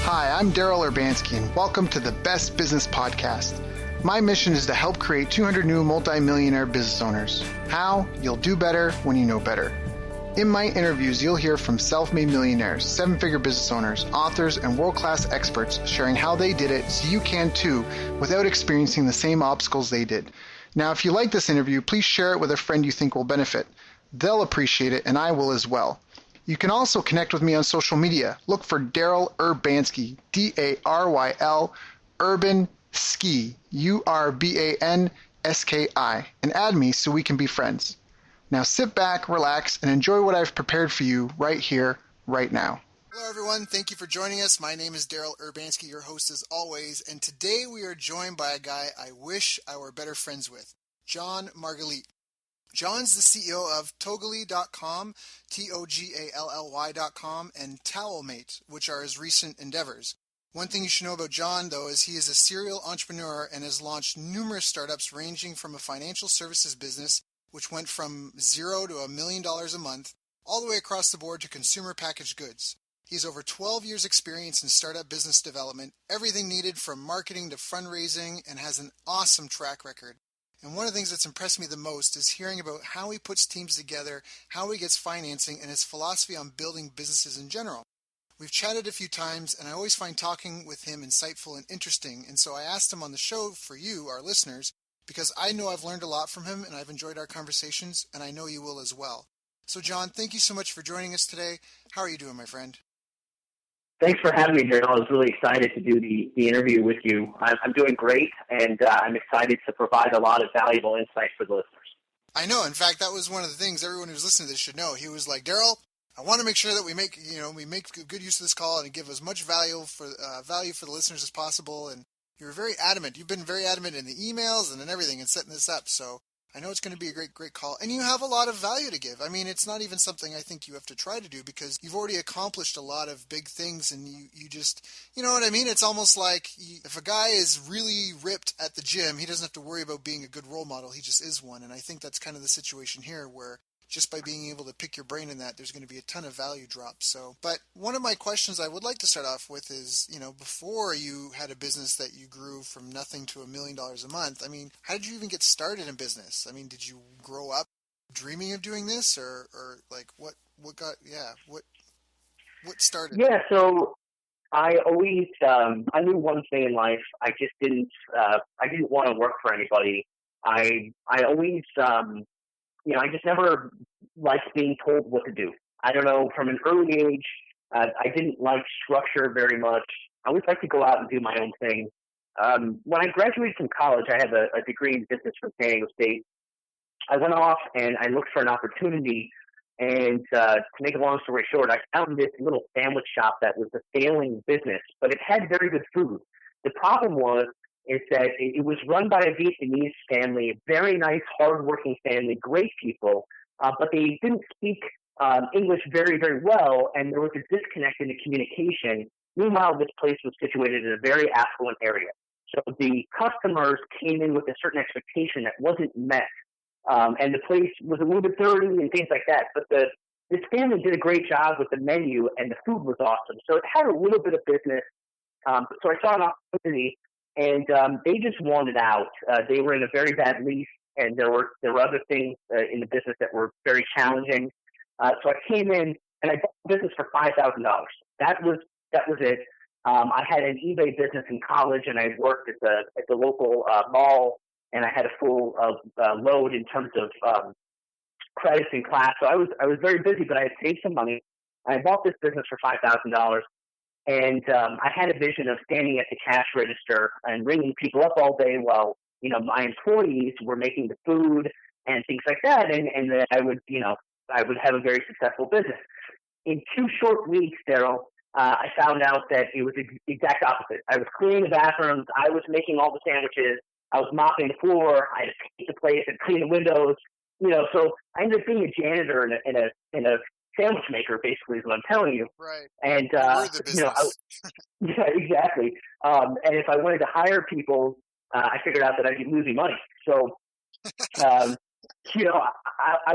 Hi, I'm Daryl Urbanski, and welcome to the Best Business Podcast. My mission is to help create 200 new multi-millionaire business owners. How? You'll do better when you know better. In my interviews, you'll hear from self-made millionaires, seven-figure business owners, authors, and world-class experts sharing how they did it so you can too without experiencing the same obstacles they did. Now, if you like this interview, please share it with a friend you think will benefit. They'll appreciate it, and I will as well. You can also connect with me on social media. Look for Daryl Urbanski, D-A-R-Y-L, Urban Ski, U-R-B-A-N-S-K-I, and add me so we can be friends. Now sit back, relax, and enjoy what I've prepared for you right here, right now. Hello, everyone. Thank you for joining us. My name is Daryl Urbanski, your host as always, and today we are joined by a guy I wish I were better friends with, Jon Margalit. Jon's the CEO of Togally.com, Togally.com, and Towelmate, which are his recent endeavors. One thing you should know about Jon, though, is he is a serial entrepreneur and has launched numerous startups ranging from a financial services business, which went from $0 to $1 million a month, all the way across the board to consumer packaged goods. He has over 12 years' experience in startup business development, everything needed from marketing to fundraising, and has an awesome track record. And one of the things that's impressed me the most is hearing about how he puts teams together, how he gets financing, and his philosophy on building businesses in general. We've chatted a few times, and I always find talking with him insightful and interesting, and so I asked him on the show for you, our listeners, because I know I've learned a lot from him, and I've enjoyed our conversations, and I know you will as well. So, Jon, thank you so much for joining us today. How are you doing, my friend? Thanks for having me, Daryl. I was really excited to do the interview with you. I'm doing great, and I'm excited to provide a lot of valuable insight for the listeners. I know. In fact, that was one of the things everyone who's listening to this should know. He was like, Daryl, I want to make sure that we make good use of this call and give as much value for the listeners as possible. And you were very adamant. You've been very adamant in the emails and in everything and setting this up. So I know it's going to be a great call. And you have a lot of value to give. I mean, it's not even something I think you have to try to do because you've already accomplished a lot of big things and you just, you know what I mean? It's almost like if a guy is really ripped at the gym, he doesn't have to worry about being a good role model. He just is one. And I think that's kind of the situation here where just by being able to pick your brain in that, there's going to be a ton of value drop. So, but one of my questions I would like to start off with is, before you had a business that you grew from nothing to $1 million a month, I mean, how did you even get started in business? I mean, did you grow up dreaming of doing this or like what started? Yeah. So I always, I knew one thing in life. I just didn't want to work for anybody. I always, I just never liked being told what to do. I don't know, from an early age, I didn't like structure very much. I always liked to go out and do my own thing. When I graduated from college, I have a degree in business from San Diego State. I went off and I looked for an opportunity. And to make a long story short, I found this little sandwich shop that was a failing business, but it had very good food. The problem is that it was run by a Vietnamese family, a very nice, hardworking family, great people, but they didn't speak English very, very well, and there was a disconnect in the communication. Meanwhile, this place was situated in a very affluent area. So the customers came in with a certain expectation that wasn't met, and the place was a little bit dirty and things like that, but this family did a great job with the menu, and the food was awesome. So it had a little bit of business. So I saw an opportunity. And they just wanted out. They were in a very bad lease, and there were other things in the business that were very challenging. So I came in and I bought the business for $5,000. That was it. I had an eBay business in college, and I worked at the local mall, and I had a full load in terms of credits in class. So I was very busy, but I had saved some money. I bought this business for $5,000. And I had a vision of standing at the cash register and ringing people up all day while, my employees were making the food and things like that. And then I would have a very successful business. In 2 short weeks, Daryl, I found out that it was the exact opposite. I was cleaning the bathrooms. I was making all the sandwiches. I was mopping the floor. I had to paint the place and clean the windows. So I ended up being a janitor in a sandwich maker, basically, is what I'm telling you. Right. And, the business. yeah, exactly. And if I wanted to hire people, I figured out that I'd be losing money. So, I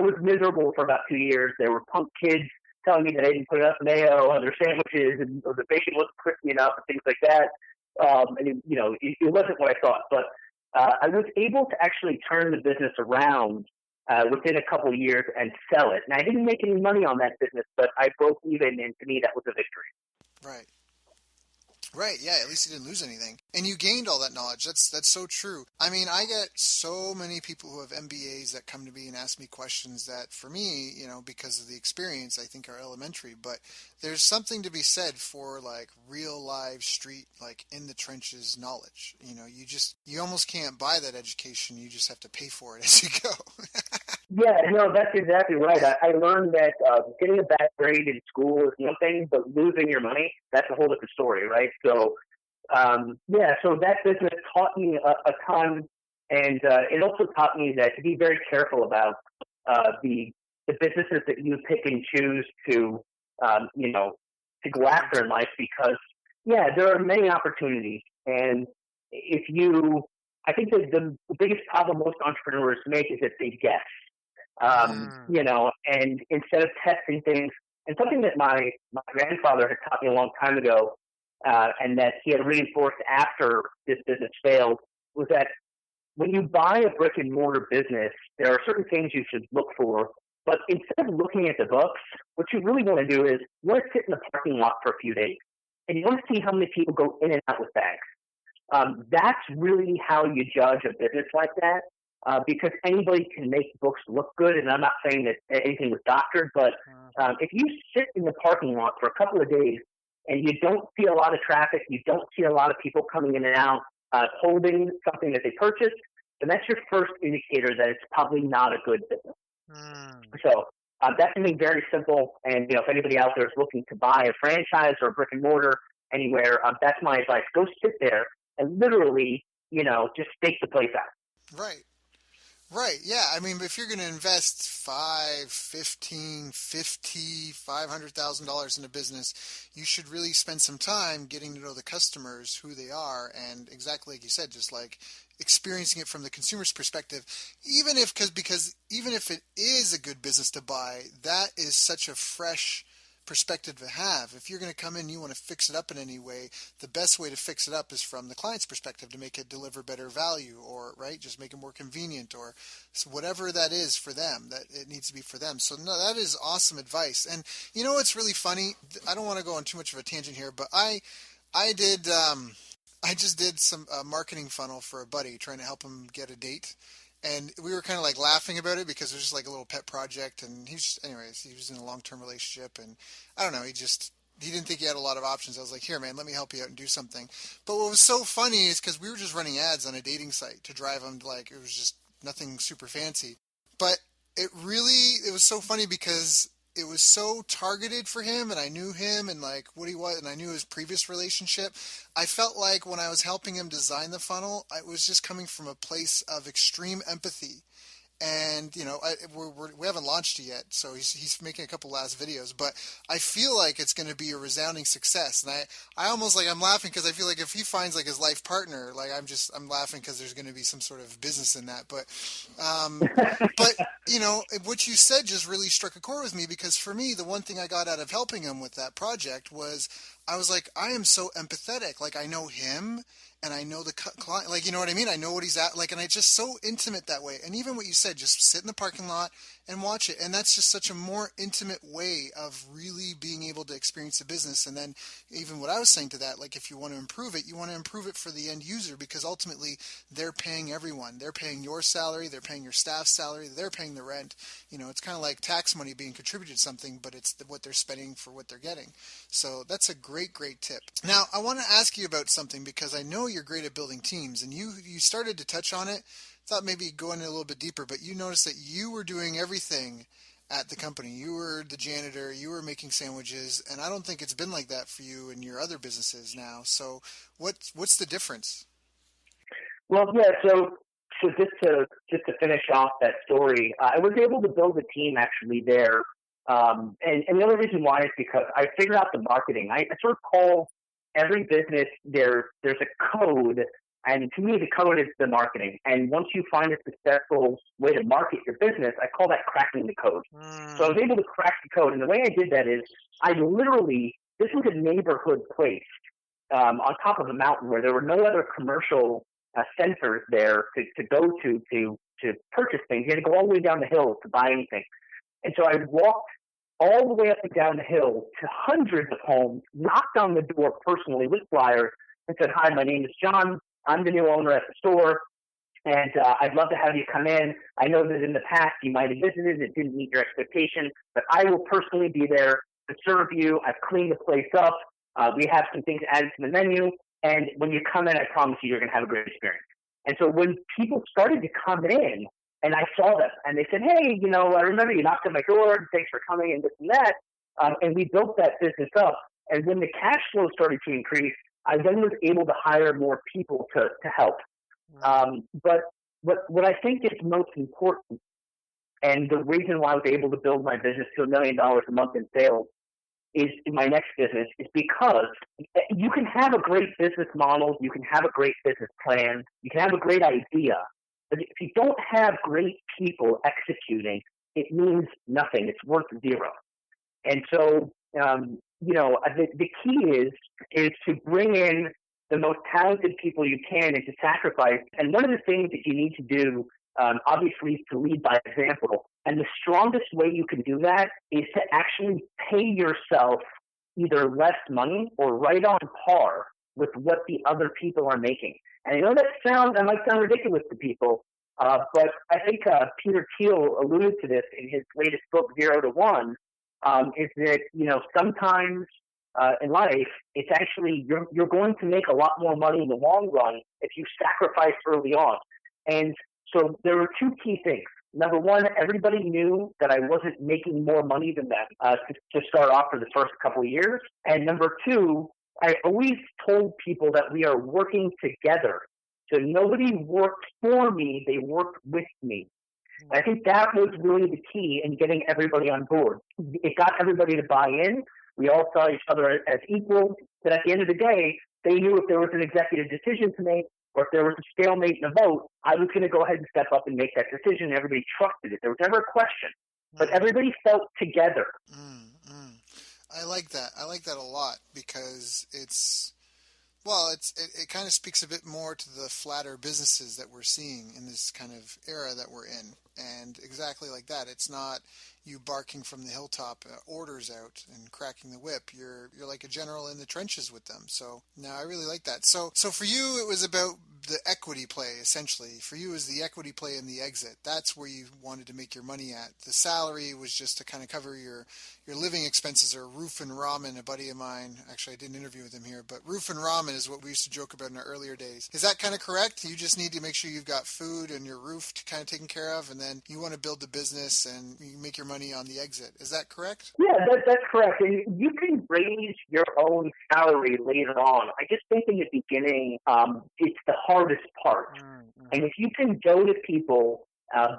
was miserable for about 2 years. There were punk kids telling me that I didn't put enough mayo on their sandwiches, and or the bacon wasn't crispy enough, and things like that. It wasn't what I thought, but I was able to actually turn the business around within a couple of years and sell it. And I didn't make any money on that business, but I broke even, and to me, that was a victory. Right. Right, yeah, at least you didn't lose anything. And you gained all that knowledge. That's so true. I mean, I get so many people who have MBAs that come to me and ask me questions that, for me, because of the experience, I think are elementary. But there's something to be said for, like, real live street, like, in the trenches knowledge. You almost can't buy that education. You just have to pay for it as you go. Yeah, no, that's exactly right. I learned that getting a bad grade in school is one thing, but losing your money, that's a whole different story, right? So, so that business taught me a ton, and it also taught me that to be very careful about the businesses that you pick and choose to, to go after in life, because, there are many opportunities, and I think that the biggest problem most entrepreneurs make is that they guess. And instead of testing things, and something that my grandfather had taught me a long time ago, and that he had reinforced after this business failed, was that when you buy a brick and mortar business, there are certain things you should look for. But instead of looking at the books, what you really want to do is you want to sit in the parking lot for a few days, and you want to see how many people go in and out with bags. That's really how you judge a business like that. Because anybody can make books look good, and I'm not saying that anything was doctored, but if you sit in the parking lot for a couple of days and you don't see a lot of traffic, you don't see a lot of people coming in and out holding something that they purchased, then that's your first indicator that it's probably not a good business. So that's something very simple, and if anybody out there is looking to buy a franchise or a brick and mortar anywhere, that's my advice. Go sit there and literally, just stake the place out. Right. Right, yeah. I mean, if you're going to invest $5, $15, $50, $500,000 in a business, you should really spend some time getting to know the customers, who they are, and exactly like you said, just like experiencing it from the consumer's perspective. Because even if it is a good business to buy, that is such a fresh perspective to have. If you're going to come in and you want to fix it up in any way, the best way to fix it up is from the client's perspective, to make it deliver better value, or just make it more convenient, or whatever that is for them, that it needs to be for them. So no, that is awesome advice. And what's really funny, I don't want to go on too much of a tangent here, but I just did some marketing funnel for a buddy, trying to help him get a date. And we were kind of like laughing about it because it was just like a little pet project. And he was in a long-term relationship, and I don't know, he didn't think he had a lot of options. I was like, here, man, let me help you out and do something. But what was so funny is because we were just running ads on a dating site to drive him, like, it was just nothing super fancy. But it was so funny because it was so targeted for him, and I knew him and like what he was, and I knew his previous relationship. I felt like when I was helping him design the funnel, I was just coming from a place of extreme empathy. And we haven't launched it yet, so he's making a couple last videos, but I feel like it's going to be a resounding success. And I almost, like, I'm laughing because I feel like if he finds like his life partner, like I'm laughing because there's going to be some sort of business in that. But what you said just really struck a chord with me, because for me, the one thing I got out of helping him with that project was I was like, I am so empathetic. Like, I know him. And I know the client, like, you know what I mean? I know what he's at, like, and it's just so intimate that way. And even what you said, just sit in the parking lot and watch it. And that's just such a more intimate way of really being able to experience the business. And then even what I was saying to that, like, if you want to improve it, you want to improve it for the end user, because ultimately they're paying everyone. They're paying your salary. They're paying your staff's salary. They're paying the rent. It's kind of like tax money being contributed to something, but it's what they're spending for what they're getting. So that's a great, great tip. Now, I want to ask you about something, because I know you're great at building teams, and you started to touch on it. Thought maybe going in a little bit deeper, but you noticed that you were doing everything at the company. You were the janitor, you were making sandwiches, and I don't think it's been like that for you in your other businesses now. So what's the difference? Well, yeah, so just to finish off that story, I was able to build a team actually there. And the other reason why is because I figured out the marketing. I sort of call every business, there's a code And to me, the code is the marketing. And once you find a successful way to market your business, I call that cracking the code. So I was able to crack the code. And the way I did that is this was a neighborhood place on top of a mountain where there were no other commercial centers there to go to purchase things. You had to go all the way down the hill to buy anything. And so I walked all the way up and down the hill to hundreds of homes, knocked on the door personally with flyers, and said, "Hi, my name is John. I'm the new owner at the store, and I'd love to have you come in. I know that in the past you might have visited, it didn't meet your expectations, but I will personally be there to serve you. I've cleaned the place up. We have some things added to the menu, and when you come in, I promise you, you're going to have a great experience." And so when people started to come in, and I saw them, and they said, "Hey, I remember you knocked on my door, and thanks for coming," and this and that, and we built that business up. And when the cash flow started to increase, I then was able to hire more people to help. But what I think is most important, and the reason why I was able to build my business to $1 million a month in sales is in my next business, is because you can have a great business model, you can have a great business plan, you can have a great idea, but if you don't have great people executing, it means nothing. It's worth zero. And so, the key is to bring in the most talented people you can and to sacrifice. And one of the things that you need to do, obviously, is to lead by example. And the strongest way you can do that is to actually pay yourself either less money or right on par with what the other people are making. And I know that might sound ridiculous to people, but I think Peter Thiel alluded to this in his latest book, 0 to 1, is that, sometimes in life, it's actually, you're going to make a lot more money in the long run if you sacrifice early on. And so there were two key things. Number one, everybody knew that I wasn't making more money than them to start off for the first couple of years. And number two, I always told people that we are working together. So nobody worked for me, they worked with me. I think that was really the key in getting everybody on board. It got everybody to buy in. We all saw each other as equals. But at the end of the day, they knew if there was an executive decision to make or if there was a stalemate in a vote, I was going to go ahead and step up and make that decision. Everybody trusted it. There was never a question. But everybody felt together. I like that. I like that a lot because it kind of speaks a bit more to the flatter businesses that we're seeing in this kind of era that we're in. And exactly like that. It's not you barking from the hilltop orders out and cracking the whip. You're like a general in the trenches with them. So no, I really like that. So for you, it was about the equity play, essentially. For you, it was the equity play and the exit. That's where you wanted to make your money at. The salary was just to kind of cover your living expenses, or Roof and Ramen, a buddy of mine. Actually, I didn't interview with him here, but Roof and Ramen is what we used to joke about in our earlier days. Is that kind of correct? You just need to make sure you've got food and your roof kind of taken care of, and then you want to build the business and you make your money on the exit. Is that correct? Yeah, that's correct. And you can raise your own salary later on. I just think in the beginning, it's the hardest part. Mm-hmm. And if you can go to people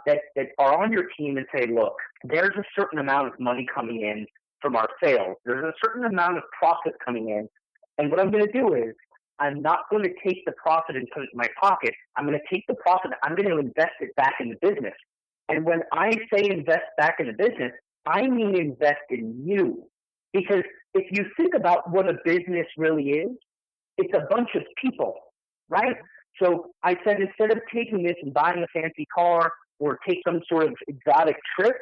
that are on your team and say, look, there's a certain amount of money coming in from our sales. There's a certain amount of profit coming in. And what I'm going to do is I'm not going to take the profit and put it in my pocket. I'm going to take the profit. I'm going to invest it back in the business. And when I say invest back in the business, I mean invest in you. Because if you think about what a business really is, it's a bunch of people, right? So I said, instead of taking this and buying a fancy car or take some sort of exotic trip,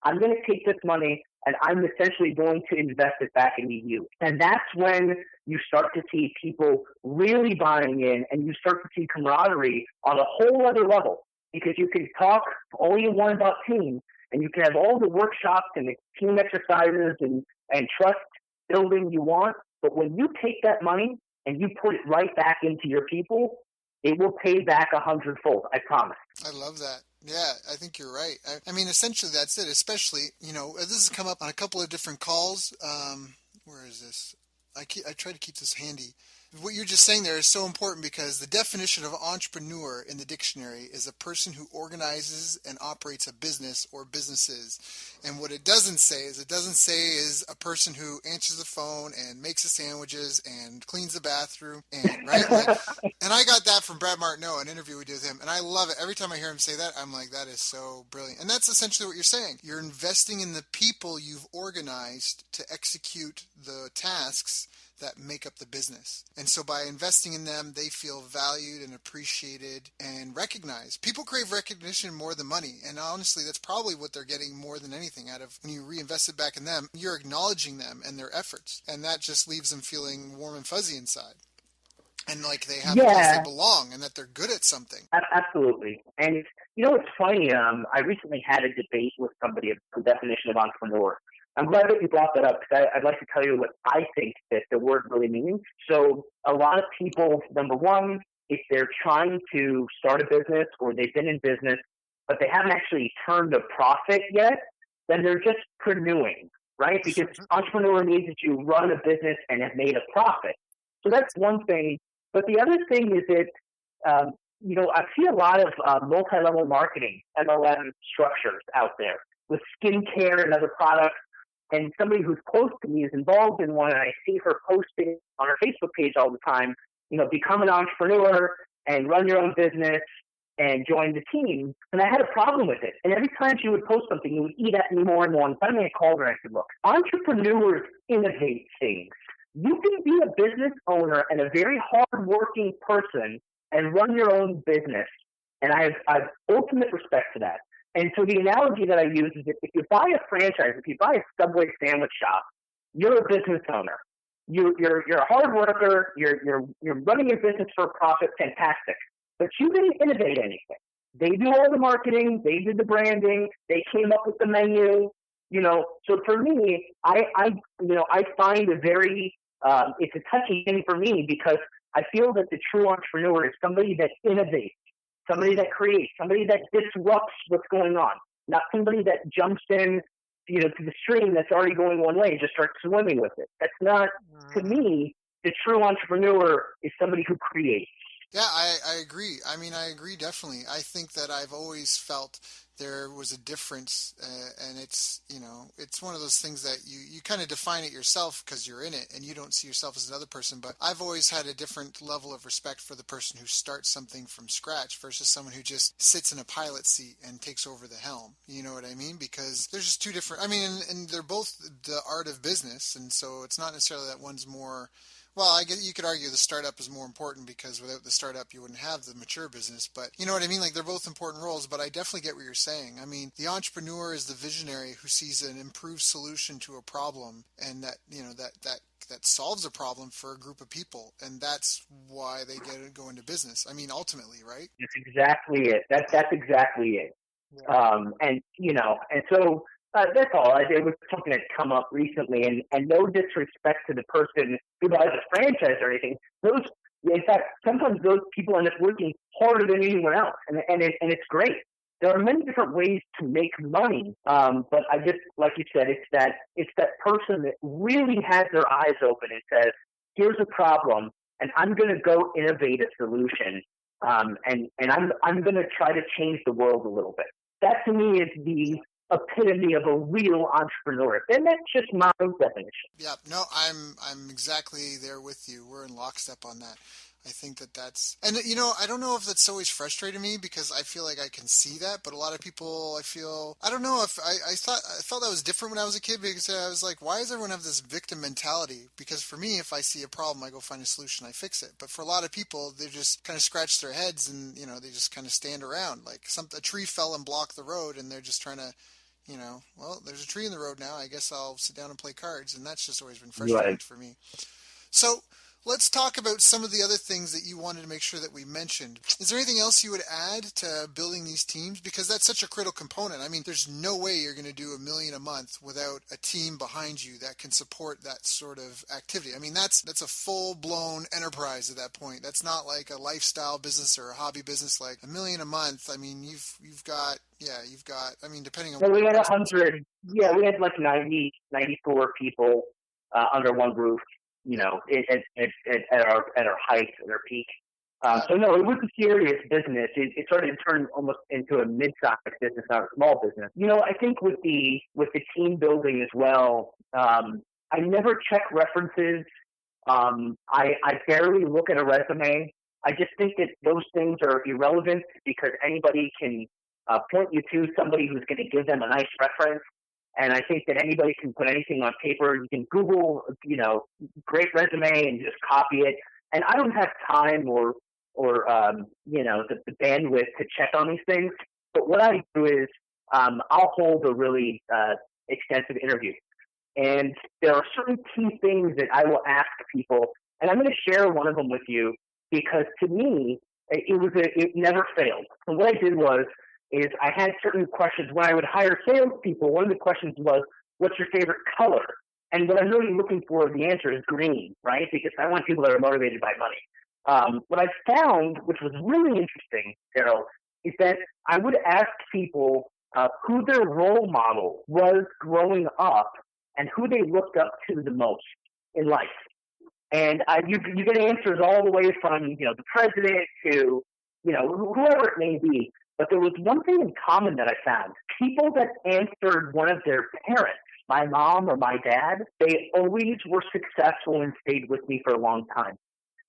I'm going to take this money and I'm essentially going to invest it back into you. And that's when you start to see people really buying in, and you start to see camaraderie on a whole other level, because you can talk all you want about team, and you can have all the workshops and the team exercises and trust building you want. But when you take that money and you put it right back into your people, it will pay back 100-fold. I promise. I love that. Yeah, I think you're right. I mean, essentially, that's it. Especially, this has come up on a couple of different calls. Where is this? I try to keep this handy. what you're just saying there is so important because the definition of entrepreneur in the dictionary is a person who organizes and operates a business or businesses. And what it doesn't say is a person who answers the phone and makes the sandwiches and cleans the bathroom and right like. And I got that from Brad Martineau, an interview we did with him, and I love it. Every time I hear him say that, I'm like, that is so brilliant. And that's essentially what you're saying. You're investing in the people you've organized to execute the tasks that make up the business. And so by investing in them, they feel valued and appreciated and recognized. People crave recognition more than money. And honestly, that's probably what they're getting more than anything out of when you reinvest it back in them. You're acknowledging them and their efforts. And that just leaves them feeling warm and fuzzy inside. And like they have a place they belong and that they're good at something. Absolutely. And it's funny. I recently had a debate with somebody of the definition of entrepreneur. I'm glad that you brought that up because I'd like to tell you what I think that the word really means. So a lot of people, number one, if they're trying to start a business or they've been in business, but they haven't actually turned a profit yet, then they're just preneuing, right? Because entrepreneur means that you run a business and have made a profit. So that's one thing. But the other thing is that, I see a lot of multi-level marketing, MLM structures out there with skincare and other products. And somebody who's close to me is involved in one, and I see her posting on her Facebook page all the time, become an entrepreneur and run your own business and join the team. And I had a problem with it. And every time she would post something, it would eat at me more and more. And finally I called her and I said, look, entrepreneurs innovate things. You can be a business owner and a very hard-working person and run your own business. And I have ultimate respect for that. And so the analogy that I use is that if you buy a franchise, if you buy a Subway sandwich shop, you're a business owner. You're a hard worker. You're running your business for a profit. Fantastic. But you didn't innovate anything. They do all the marketing. They did the branding. They came up with the menu. So for me, I find a very it's a touchy thing for me because I feel that the true entrepreneur is somebody that innovates. Somebody that creates, somebody that disrupts what's going on, not somebody that jumps in, to the stream that's already going one way and just starts swimming with it. That's not, to me, the true entrepreneur is somebody who creates. Yeah, I agree. I mean, I agree definitely. I think that I've always felt there was a difference, and it's one of those things that you kind of define it yourself because you're in it and you don't see yourself as another person. But I've always had a different level of respect for the person who starts something from scratch versus someone who just sits in a pilot seat and takes over the helm. You know what I mean? Because there's just two different. I mean, and they're both the art of business, and so it's not necessarily that one's more. Well, I guess you could argue the startup is more important because without the startup, you wouldn't have the mature business. But you know what I mean? Like they're both important roles, but I definitely get what you're saying. I mean, the entrepreneur is the visionary who sees an improved solution to a problem and that, that solves a problem for a group of people. And that's why they go into business. I mean, ultimately, right? That's exactly it. That's exactly it. Yeah. And so that's all. It was something that come up recently, and no disrespect to the person who buys a franchise or anything. In fact, sometimes those people end up working harder than anyone else, and it's great. There are many different ways to make money, but I just, like you said, it's that person that really has their eyes open and says, "Here's a problem, and I'm going to go innovate a solution, and I'm going to try to change the world a little bit." That to me is the epitome of a real entrepreneur, and that's just my own definition. Yeah, no, I'm exactly there with you. We're in lockstep on that. I think that's, and I don't know if that's always frustrated me because I feel like I can see that, but a lot of people, I don't know if I felt that was different when I was a kid because I was like, why does everyone have this victim mentality? Because for me, if I see a problem, I go find a solution, I fix it. But for a lot of people, they just kind of scratch their heads and, they just kind of stand around like a tree fell and blocked the road and they're just trying to, well, there's a tree in the road now. I guess I'll sit down and play cards. And that's just always been frustrating for me. So let's talk about some of the other things that you wanted to make sure that we mentioned. Is there anything else you would add to building these teams? Because that's such a critical component. I mean, there's no way you're going to do $1 million a month without a team behind you that can support that sort of activity. I mean, that's a full-blown enterprise at that point. That's not like a lifestyle business or a hobby business. Like $1 million a month, I mean, you've got, I mean, depending on... Well, we had 100, we had like 94 people under one roof. at our height, at our peak. So no, it was a serious business. It started to turn almost into a mid-sized business, not a small business. I think with the team building as well, I never check references. I barely look at a resume. I just think that those things are irrelevant because anybody can point you to somebody who's going to give them a nice reference. And I think that anybody can put anything on paper. You can Google, great resume and just copy it. And I don't have time or the bandwidth to check on these things. But what I do is I'll hold a really extensive interview. And there are certain key things that I will ask people. And I'm going to share one of them with you because to me, it never failed. So what I did is I had certain questions. When I would hire salespeople, one of the questions was, what's your favorite color? And what I'm really looking for, the answer is green, right? Because I want people that are motivated by money. What I found, which was really interesting, Daryl, is that I would ask people who their role model was growing up and who they looked up to the most in life. And you get answers all the way from, the president to, whoever it may be. But there was one thing in common that I found. People that answered one of their parents, my mom or my dad, they always were successful and stayed with me for a long time.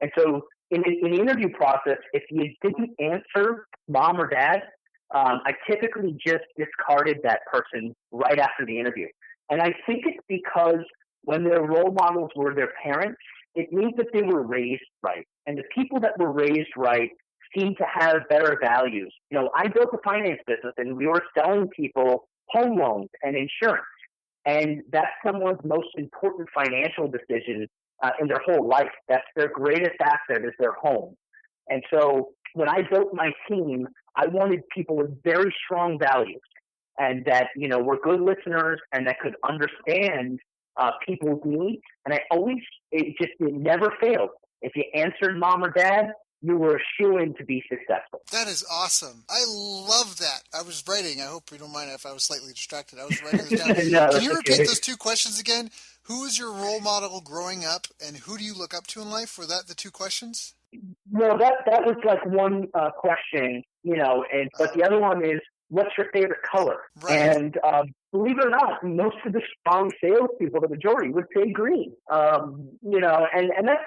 And so in the interview process, if you didn't answer mom or dad, I typically just discarded that person right after the interview. And I think it's because when their role models were their parents, it means that they were raised right. And the people that were raised right seem to have better values. I built a finance business and we were selling people home loans and insurance. And that's someone's most important financial decision in their whole life. That's their greatest asset is their home. And so when I built my team, I wanted people with very strong values and that, were good listeners and that could understand people's needs. And it never failed. If you answered mom or dad, you were a shoo-in to be successful. That is awesome. I love that. I was writing. I hope you don't mind if I was slightly distracted. I was writing this down. No, Can you repeat those two questions again? Who is your role model growing up, and who do you look up to in life? Were that the two questions? No, that was like one question, but the other one is, what's your favorite color? Right. And believe it or not, most of the strong salespeople, the majority, would say green. And that's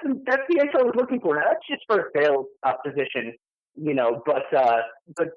the answer I was looking for. Now, that's just for a sales position, But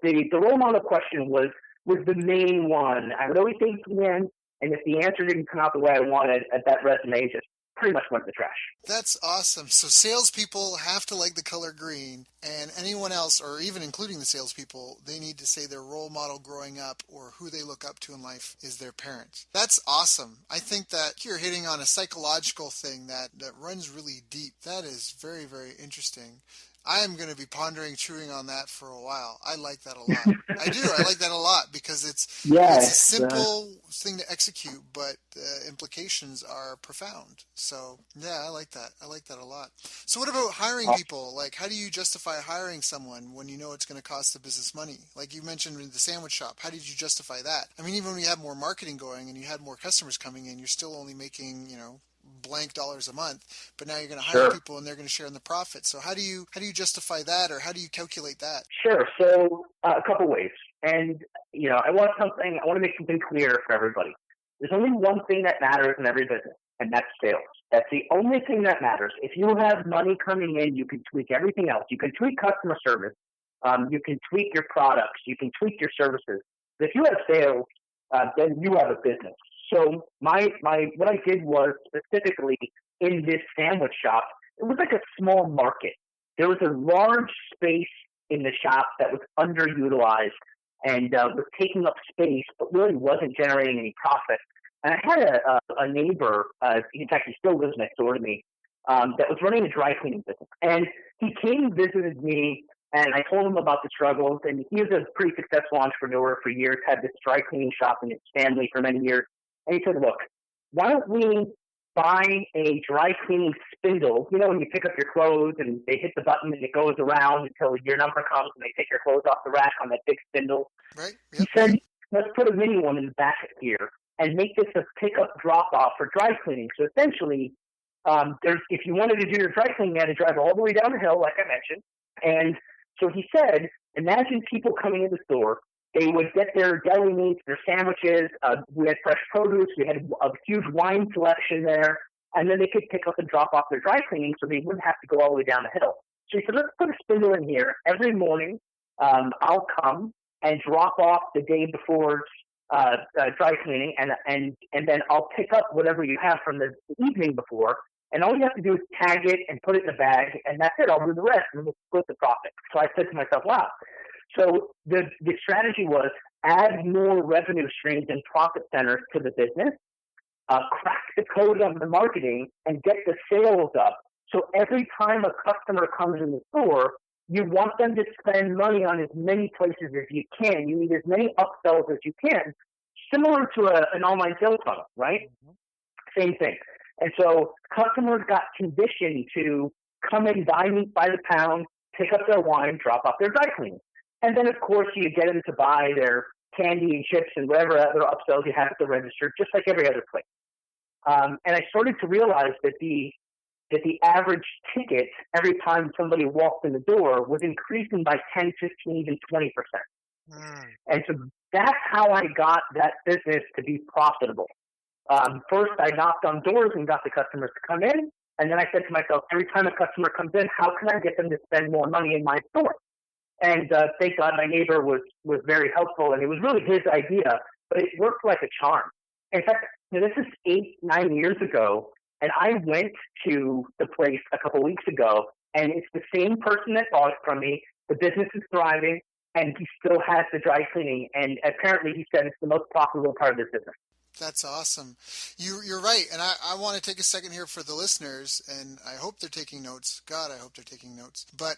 the role model question was the main one. I would always say it to the end, and if the answer didn't come out the way I wanted, that resume just pretty much went in the trash. That's awesome. So salespeople have to like the color green, and anyone else, or even including the salespeople, they need to say their role model growing up or who they look up to in life is their parents. That's awesome. I think that you're hitting on a psychological thing that runs really deep. That is very, very interesting. I am going to be pondering, chewing on that for a while. I like that a lot. I do. I like that a lot because it's a simple thing to execute, but the implications are profound. So, yeah, I like that. I like that a lot. So what about hiring people? Like, how do you justify hiring someone when you know it's going to cost the business money? Like you mentioned in the sandwich shop, how did you justify that? I mean, even when you have more marketing going and you had more customers coming in, you're still only making, blank dollars a month, but now you're going to hire people and they're going to share in the profit. So how do you justify that, or how do you calculate that? Sure. So a couple ways. And, I want to make something clear for everybody. There's only one thing that matters in every business, and that's sales. That's the only thing that matters. If you have money coming in, you can tweak everything else. You can tweak customer service. You can tweak your products. You can tweak your services. But if you have sales, then you have a business. So what I did was specifically in this sandwich shop, it was like a small market. There was a large space in the shop that was underutilized and was taking up space, but really wasn't generating any profit. And I had a neighbor, in fact, he still lives next door to me, that was running a dry cleaning business. And he came and visited me, and I told him about the struggles. And he was a pretty successful entrepreneur for years, had this dry cleaning shop in his family for many years. And he said, look, why don't we buy a dry cleaning spindle? When you pick up your clothes and they hit the button and it goes around until your number comes and they take your clothes off the rack on that big spindle. Right. Yep. He said, let's put a mini one in the back here and make this a pick-up drop-off for dry cleaning. So essentially, if you wanted to do your dry cleaning, you had to drive all the way down the hill, like I mentioned. And so he said, imagine people coming in the store. They would get their deli meats, their sandwiches. We had fresh produce. We had a huge wine selection there. And then they could pick up and drop off their dry cleaning so they wouldn't have to go all the way down the hill. So he said, let's put a spindle in here. Every morning, I'll come and drop off the day before dry cleaning, and then I'll pick up whatever you have from the evening before. And all you have to do is tag it and put it in a bag, and that's it. I'll do the rest, and we'll split the profit. So I said to myself, wow. So the strategy was add more revenue streams and profit centers to the business, crack the code on the marketing, and get the sales up. So every time a customer comes in the store, you want them to spend money on as many places as you can. You need as many upsells as you can, similar to an online sales funnel, right? Mm-hmm. Same thing. And so customers got conditioned to come in, buy meat by the pound, pick up their wine, drop off their dry cleaning. And then, of course, you get them to buy their candy and chips and whatever other upsells you have at the register, just like every other place. And I started to realize that the average ticket every time somebody walked in the door was increasing by 10, 15, even 20%. And so that's how I got that business to be profitable. First, I knocked on doors and got the customers to come in. And then I said to myself, every time a customer comes in, how can I get them to spend more money in my store? And thank God my neighbor was very helpful, and it was really his idea, but it worked like a charm. In fact, this is 8-9 years ago, and I went to the place a couple weeks ago, and it's the same person that bought it from me. The business is thriving, and he still has the dry cleaning, and apparently he said it's the most profitable part of this business. That's awesome. You're right, and I want to take a second here for the listeners, and I hope they're taking notes. God, I hope they're taking notes. But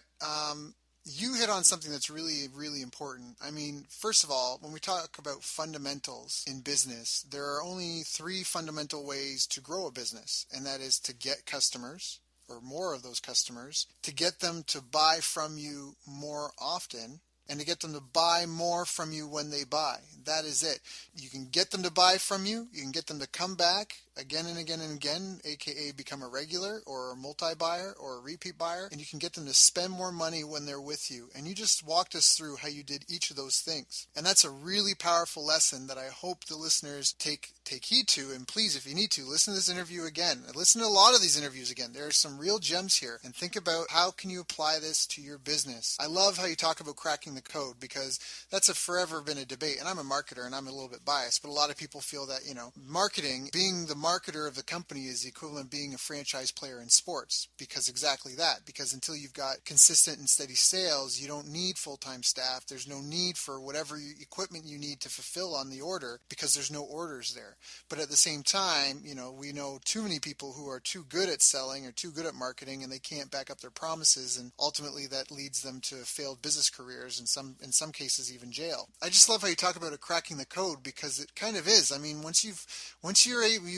you hit on something that's really, really important. I mean, first of all, when we talk about fundamentals in business, there are only 3 fundamental ways to grow a business, and that is to get customers, or more of those customers, to get them to buy from you more often, and to get them to buy more from you when they buy. That is it. You can get them to buy from you. You can get them to come back again and again and again, aka become a regular or a multi-buyer or a repeat buyer, and you can get them to spend more money when they're with you. And you just walked us through how you did each of those things. And that's a really powerful lesson that I hope the listeners take heed to. And please, if you need to, listen to this interview again. Listen to a lot of these interviews again. There are some real gems here. And think about how can you apply this to your business. I love how you talk about cracking the code, because that's forever been a debate. And I'm a marketer, and I'm a little bit biased, but a lot of people feel that, marketing, being the marketer of the company, is the equivalent of being a franchise player in sports, because exactly that. Because until you've got consistent and steady sales, you don't need full-time staff. There's no need for whatever equipment you need to fulfill on the order, because there's no orders there. But at the same time, we know too many people who are too good at selling or too good at marketing, and they can't back up their promises, and ultimately that leads them to failed business careers, and in some cases even jail. I just love how you talk about it cracking the code, because it kind of is. I mean, once you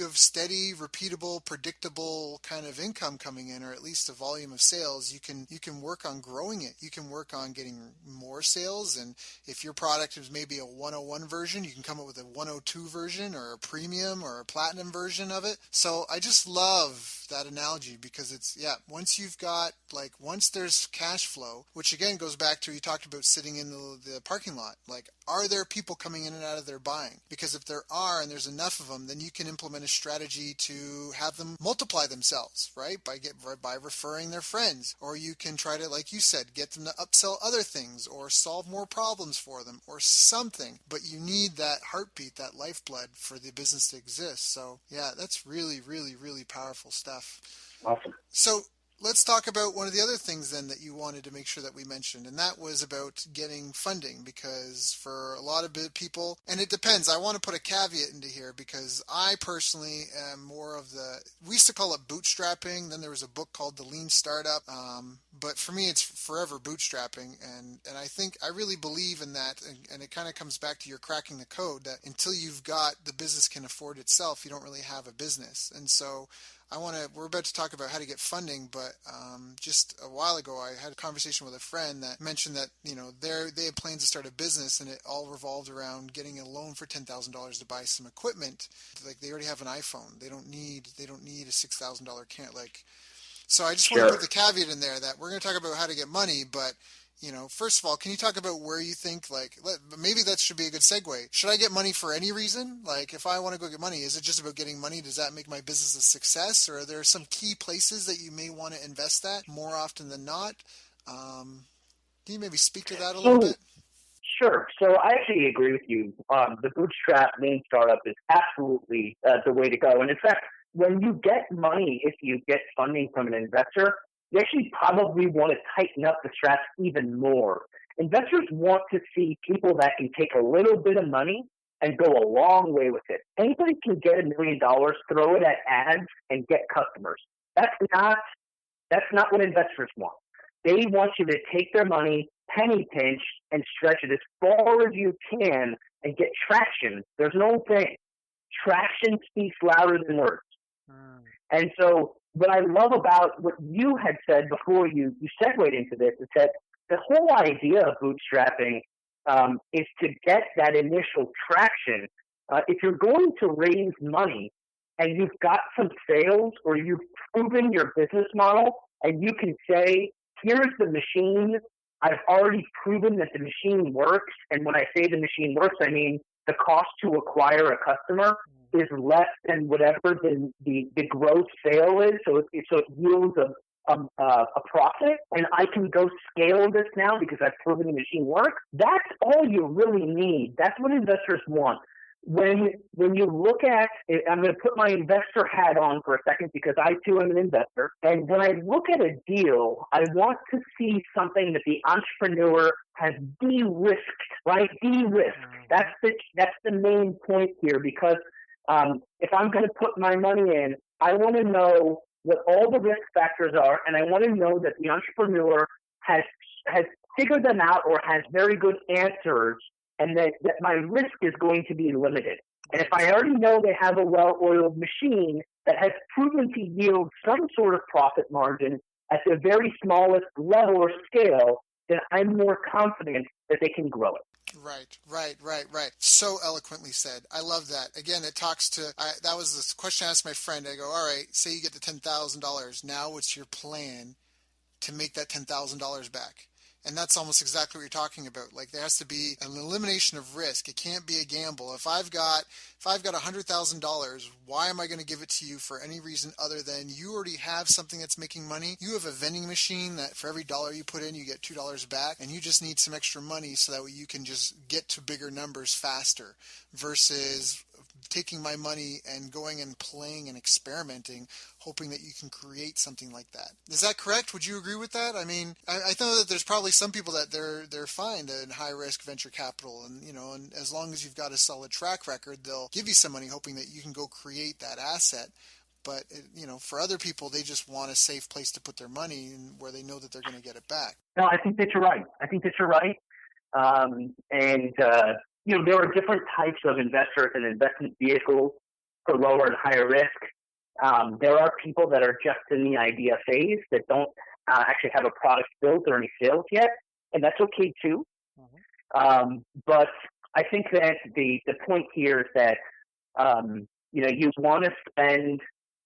have steady, repeatable, predictable kind of income coming in, or at least a volume of sales, you can work on growing it. You can work on getting more sales, and if your product is maybe a 101 version, you can come up with a 102 version or a premium or a platinum version of it. So I just love that analogy, because it's, once there's cash flow, which again goes back to, you talked about sitting in the parking lot. Like, are there people coming in and out of their buying? Because if there are, and there's enough of them, then you can implement a strategy to have them multiply themselves, right? By referring their friends. Or you can try to, like you said, get them to upsell other things, or solve more problems for them, or something. But you need that heartbeat, that lifeblood, for the business to exist. So yeah, that's really, really, really powerful stuff. Awesome. So let's talk about one of the other things then that you wanted to make sure that we mentioned, and that was about getting funding, because for a lot of people, and it depends, I want to put a caveat into here, because I personally am more of we used to call it bootstrapping, then there was a book called The Lean Startup, but for me it's forever bootstrapping, and I think I really believe in that, and it kind of comes back to your cracking the code, that until you've got the business can afford itself, you don't really have a business. And so we're about to talk about how to get funding, but just a while ago I had a conversation with a friend that mentioned that, they had plans to start a business and it all revolved around getting a loan for $10,000 to buy some equipment. Like they already have an iPhone. They don't need a $6,000 can so I just want to Sure. put the caveat in there that we're going to talk about how to get money, but first of all, can you talk about where you think, maybe that should be a good segue. Should I get money for any reason? Like, if I want to go get money, is it just about getting money? Does that make my business a success? Or are there some key places that you may want to invest at more often than not? Can you maybe speak to that a little So bit? sure. So I actually agree with you. The bootstrap lean startup is absolutely the way to go. And in fact, when you get money, if you get funding from an investor, you actually probably want to tighten up the straps even more. Investors want to see people that can take a little bit of money and go a long way with it. Anybody can get $1 million, throw it at ads, and get customers. That's not that's not what investors want. They want you to take their money, penny pinch, and stretch it as far as you can and get traction. There's no thing. Traction speaks louder than words. Mm. And so what I love about what you had said before you segued into this is that the whole idea of bootstrapping is to get that initial traction. If you're going to raise money and you've got some sales or you've proven your business model and you can say, here's the machine. I've already proven that the machine works. And when I say the machine works, I mean the cost to acquire a customer is less than whatever the gross sale is. So it yields a profit, and I can go scale this now because I've proven the machine works. That's all you really need. That's what investors want. When you look at, I'm going to put my investor hat on for a second because I too am an investor. And when I look at a deal, I want to see something that the entrepreneur has de-risked, right? De-risked. That's the main point here because if I'm going to put my money in, I want to know what all the risk factors are, and I want to know that the entrepreneur has figured them out or has very good answers, and that my risk is going to be limited. And if I already know they have a well-oiled machine that has proven to yield some sort of profit margin at the very smallest level or scale, then I'm more confident that they can grow it. Right. So eloquently said. I love that. Again, it talks to, that was the question I asked my friend. I go, all right, say you get the $10,000. Now what's your plan to make that $10,000 back? And that's almost exactly what you're talking about. Like there has to be an elimination of risk. It can't be a gamble. If I've got $100,000, why am I going to give it to you for any reason other than you already have something that's making money? You have a vending machine that for every dollar you put in, you get $2 back, and you just need some extra money so that way you can just get to bigger numbers faster versus taking my money and going and playing and experimenting, hoping that you can create something like that. Is that correct? Would you agree with that? I mean, I know that there's probably some people that they're fine in high risk venture capital, and and as long as you've got a solid track record, they'll give you some money, hoping that you can go create that asset. But for other people, they just want a safe place to put their money and where they know that they're going to get it back. No, I think that you're right. There are different types of investors and investment vehicles for lower and higher risk. There are people that are just in the idea phase that don't actually have a product built or any sales yet, and that's okay too. But I think that the point here is that you want to spend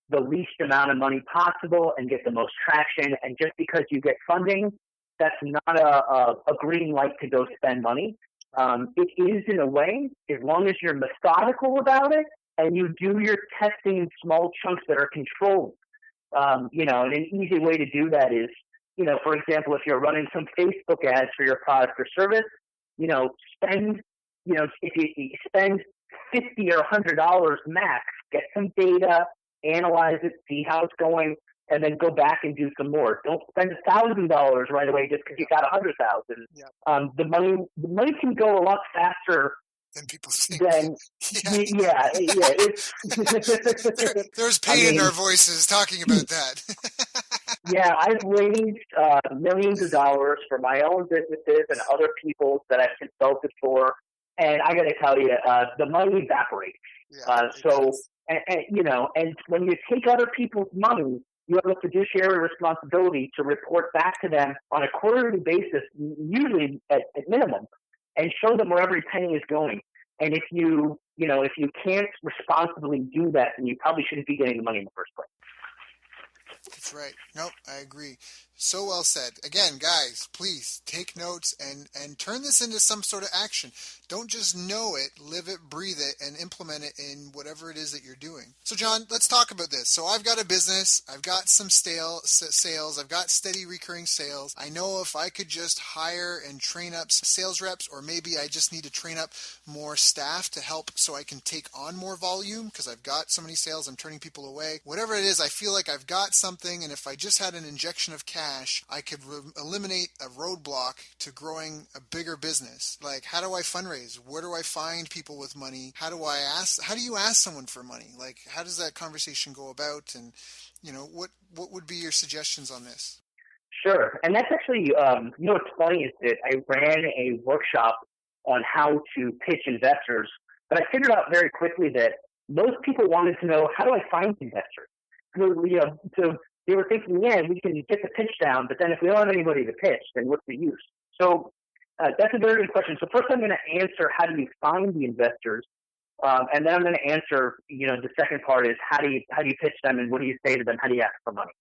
the least amount of money possible and get the most traction. And just because you get funding, that's not a green light to go spend money. It is in a way, as long as you're methodical about it and you do your testing in small chunks that are controlled. And an easy way to do that is, for example, if you're running some Facebook ads for your product or service, if you spend $50 or $100 max, get some data, analyze it, see how it's going, and then go back and do some more. Don't spend $1,000 right away just because you got $100,000. Yeah. The money can go a lot faster than people think. Yeah. There's pain in our voices talking about that. Yeah, I've raised millions of dollars for my own businesses and other people's that I've consulted for, and I got to tell you, the money evaporates. So And when you take other people's money, you have a fiduciary responsibility to report back to them on a quarterly basis, usually at minimum, and show them where every penny is going. And if if you can't responsibly do that, then you probably shouldn't be getting the money in the first place. That's right. Nope, I agree. So well said. Again, guys, please take notes and turn this into some sort of action. Don't just know it, live it, breathe it, and implement it in whatever it is that you're doing. So, John, let's talk about this. So I've got a business. I've got some sales. I've got steady recurring sales. I know if I could just hire and train up sales reps, or maybe I just need to train up more staff to help so I can take on more volume because I've got so many sales, I'm turning people away. Whatever it is, I feel like I've got something, and if I just had an injection of cash, I could eliminate a roadblock to growing a bigger business. Like, how do I fundraise? Where do I find people with money? How do you ask someone for money? Like, how does that conversation go about? And, what would be your suggestions on this? Sure. And that's actually, what's funny is that I ran a workshop on how to pitch investors, but I figured out very quickly that most people wanted to know, how do I find investors? So they were thinking, we can get the pitch down, but then if we don't have anybody to pitch, then what's the use? So that's a very good question. So first I'm going to answer, how do you find the investors? And then I'm going to answer, the second part is, how do you pitch them, and what do you say to them? How do you ask for money?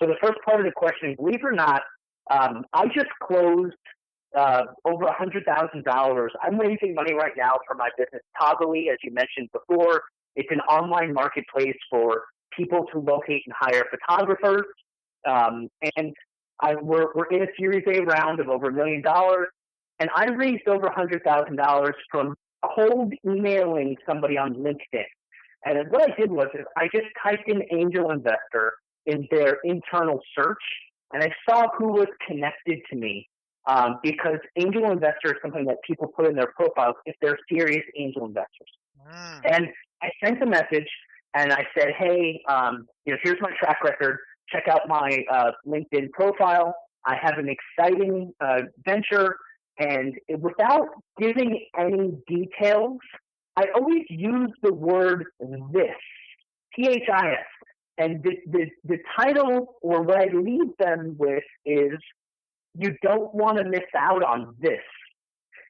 So the first part of the question, believe it or not, I just closed over $100,000. I'm raising money right now for my business, Toggly, as you mentioned before. It's an online marketplace for people to locate and hire photographers. And we're in a Series A round of over $1 million. And I raised over $100,000 from cold emailing somebody on LinkedIn. And what I did was I just typed in angel investor in their internal search, and I saw who was connected to me, because angel investor is something that people put in their profiles if they're serious angel investors. And I sent a message, and I said, hey, here's my track record. Check out my LinkedIn profile. I have an exciting venture. And without giving any details, I always use the word this, THIS. And the title, or what I leave them with, is, you don't want to miss out on this.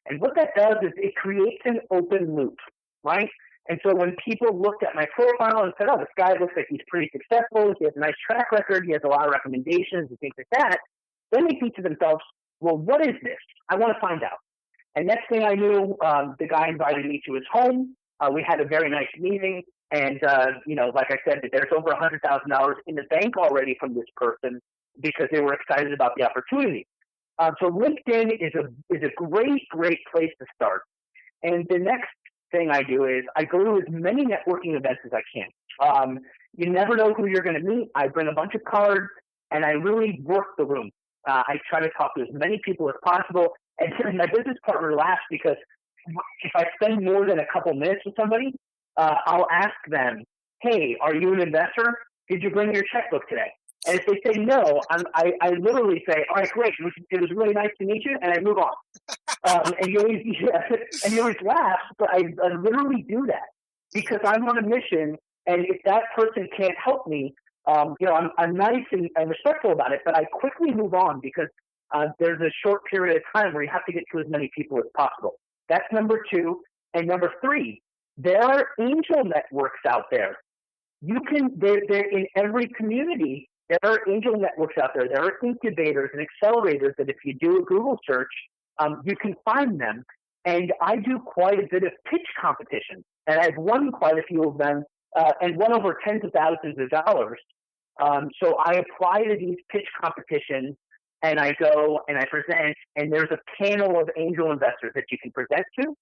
And what that does is it creates an open loop, right? And so when people looked at my profile and said, oh, this guy looks like he's pretty successful, he has a nice track record, he has a lot of recommendations and things like that, then they think to themselves, well, what is this? I want to find out. And next thing I knew, the guy invited me to his home. We had a very nice meeting. And, like I said, there's over $100,000 in the bank already from this person because they were excited about the opportunity. So LinkedIn is a great, great place to start. And the next thing I do is I go to as many networking events as I can. You never know who you're going to meet. I bring a bunch of cards, and I really work the room. I try to talk to as many people as possible. And my business partner laughs because if I spend more than a couple minutes with somebody, I'll ask them, hey, are you an investor? Did you bring your checkbook today? And if they say no, I literally say, all right, great. It was really nice to meet you, and I move on. And you always laugh, but I literally do that because I'm on a mission. And if that person can't help me, I'm nice and respectful about it, but I quickly move on because there's a short period of time where you have to get to as many people as possible. That's number two. And number three, there are angel networks out there. They're in every community. There are angel networks out there. There are incubators and accelerators that if you do a Google search, you can find them. And I do quite a bit of pitch competitions, and I've won quite a few of them and won over tens of thousands of dollars. So I apply to these pitch competitions, and I go and I present, and there's a panel of angel investors that you can present to.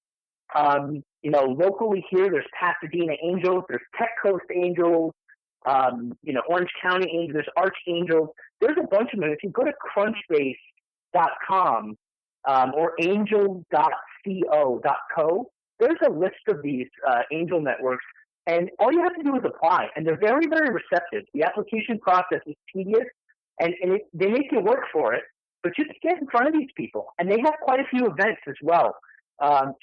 Locally here, there's Pasadena Angels, there's Tech Coast Angels, Orange County Angels, there's Arch Angels. There's a bunch of them. If you go to crunchbase.com or angel.co.co, there's a list of these angel networks, and all you have to do is apply, and they're very, very receptive. The application process is tedious, and they make you work for it, but just get in front of these people, and they have quite a few events as well.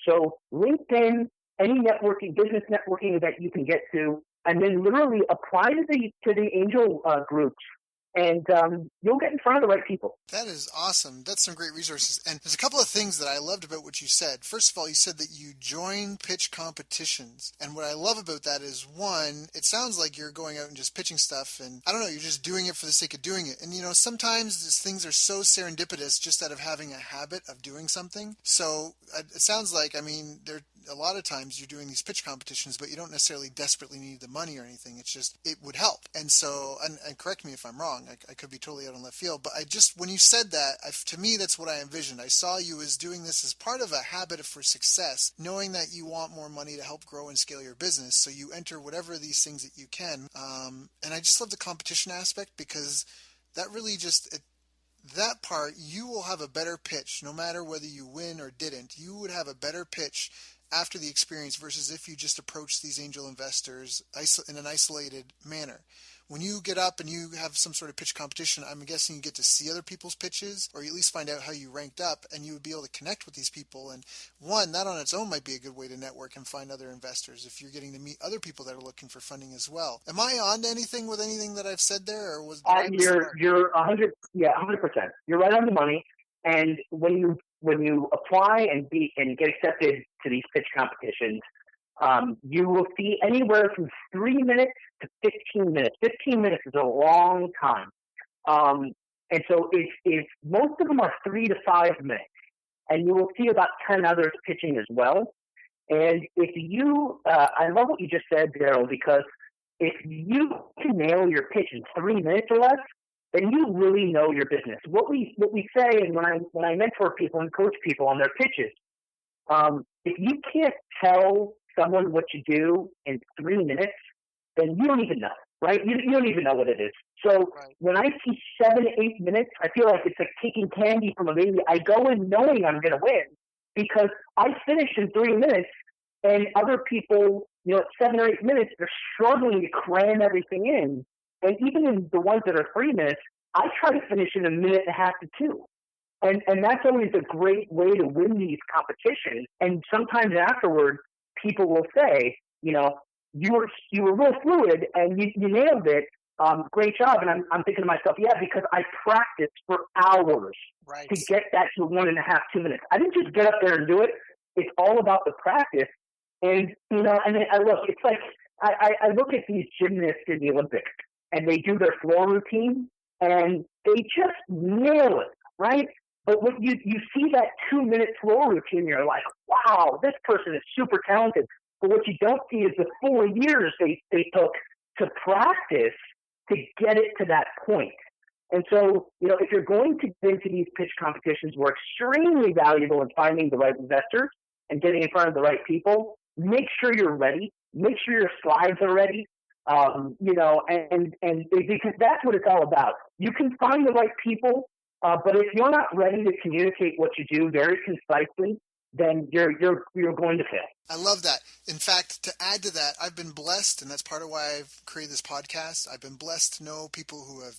So LinkedIn, any networking, business networking event you can get to, and then literally apply to the angel groups, and you'll get in front of the right people. That is awesome. That's some great resources. And there's a couple of things that I loved about what you said. First of all, you said that you join pitch competitions. And what I love about that is, one, it sounds like you're going out and just pitching stuff, and I don't know, you're just doing it for the sake of doing it. And sometimes these things are so serendipitous just out of having a habit of doing something. So it sounds like, there a lot of times you're doing these pitch competitions, but you don't necessarily desperately need the money or anything. It's just, it would help. And so, and correct me if I'm wrong, I could be totally out on left field, but when you said that, to me, that's what I envisioned. I saw you as doing this as part of a habit for success, knowing that you want more money to help grow and scale your business. So you enter whatever of these things that you can. And I just love the competition aspect, because that really that part, you will have a better pitch no matter whether you win or didn't. You would have a better pitch after the experience versus if you just approach these angel investors in an isolated manner. When you get up and you have some sort of pitch competition, I'm guessing you get to see other people's pitches, or you at least find out how you ranked up, and you would be able to connect with these people. And one, that on its own might be a good way to network and find other investors if you're getting to meet other people that are looking for funding as well. Am I on to anything with anything that I've said there, or was you're 100%. You're right on the money. And when you apply and get accepted to these pitch competitions, you will see anywhere from 3 minutes to 15 minutes. 15 minutes is a long time. And so if most of them are 3 to 5 minutes, and you will see about 10 others pitching as well. And if you, I love what you just said, Daryl, because if you can nail your pitch in 3 minutes or less, then you really know your business. What we say, and when I mentor people and coach people on their pitches, if you can't tell someone what you do in 3 minutes, then you don't even know, right? You don't even know what it is. So when I see 7 to 8 minutes, I feel like it's like taking candy from a baby. I go in knowing I'm going to win because I finish in 3 minutes, and other people, at 7 or 8 minutes, they're struggling to cram everything in. And even in the ones that are 3 minutes, I try to finish in 1.5 minutes to 2. And that's always a great way to win these competitions. And sometimes afterward, people will say, you were real fluid and you nailed it. Great job. And I'm thinking to myself, yeah, because I practiced for hours to get that to 1.5, 2 minutes. I didn't just get up there and do it. It's all about the practice. And, and I look, it's like, I look at these gymnasts in the Olympics, and they do their floor routine, and they just nail it, right? But when you see that 2-minute floor routine, you're like, wow, this person is super talented. But what you don't see is the 4 years they took to practice to get it to that point. And so, if you're going to get into these pitch competitions, we're extremely valuable in finding the right investors and getting in front of the right people. Make sure you're ready. Make sure your slides are ready. And because that's what it's all about. You can find the right people, but if you're not ready to communicate what you do very concisely, then you're going to fail. I love that. In fact, to add to that, I've been blessed, and that's part of why I've created this podcast. I've been blessed to know people who have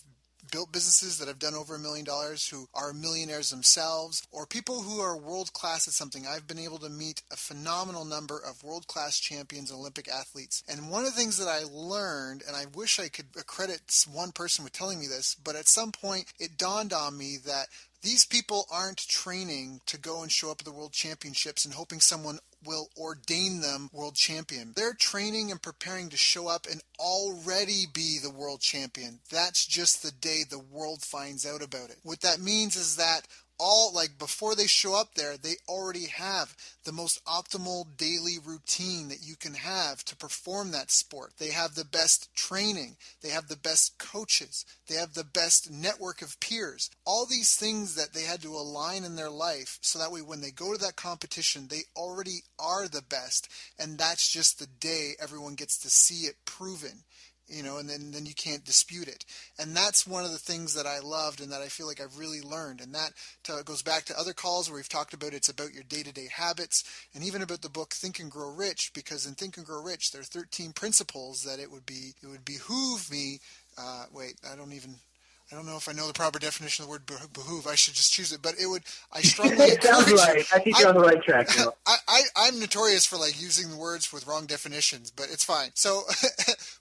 built businesses that have done over $1 million, who are millionaires themselves, or people who are world-class at something. I've been able to meet a phenomenal number of world-class champions and Olympic athletes. And one of the things that I learned, and I wish I could credit one person with telling me this, but at some point it dawned on me that these people aren't training to go and show up at the World Championships and hoping someone will ordain them world champion. They're training and preparing to show up and already be the world champion. That's just the day the world finds out about it. What that means is that before they show up there, they already have the most optimal daily routine that you can have to perform that sport. They have the best training. They have the best coaches. They have the best network of peers. All these things that they had to align in their life so that way when they go to that competition, they already are the best. And that's just the day everyone gets to see it proven. And then you can't dispute it. And that's one of the things that I loved and that I feel like I've really learned. And that goes back to other calls where we've talked about it's about your day-to-day habits and even about the book Think and Grow Rich, because in Think and Grow Rich, there are 13 principles that it would behoove me. I don't know if I know the proper definition of the word behoove. I should just choose it, but I strongly It sounds encourage you. right. I think I, you're on the right track now. I'm notorious for like using words with wrong definitions, but it's fine. So,